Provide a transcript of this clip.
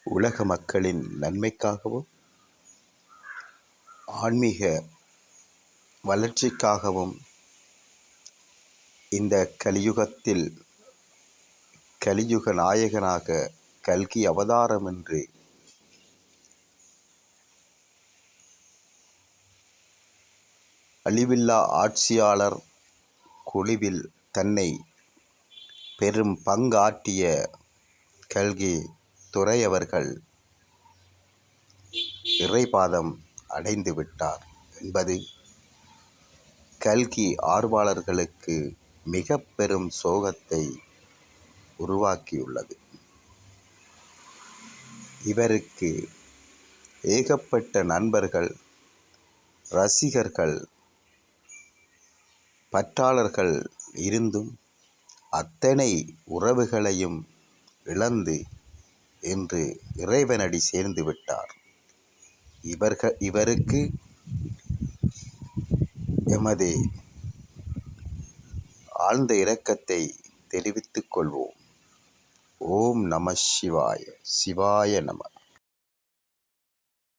உலக மக்களின் நன்மைக்காகவும் ஆன்மீக வளர்ச்சிக்காகவும் இந்த கலியுகத்தில் கலியுக நாயகனாக கல்கி அவதாரம் என்று அழிவில்லா ஆட்சியாளர் குழுவில் தன்னை பெரும் பங்காற்றிய கல்கி துரை அவர்கள் இறைபாதம் அடைந்து விட்டார் என்பது கல்கி ஆர்வலர்களுக்கு மிக பெரும் சோகத்தை உருவாக்கியுள்ளது. இவருக்கு ஏகப்பட்ட நண்பர்கள், ரசிகர்கள், பற்றாளர்கள் இருந்தும் அத்தனை உறவுகளையும் இழந்து இன்று இறைவனடி சேர்ந்து விட்டார். இவருக்கு எமது ஆழ்ந்த இரக்கத்தை தெரிவித்துக் கொள்வோம். ஓம் நம சிவாய. சிவாய நம.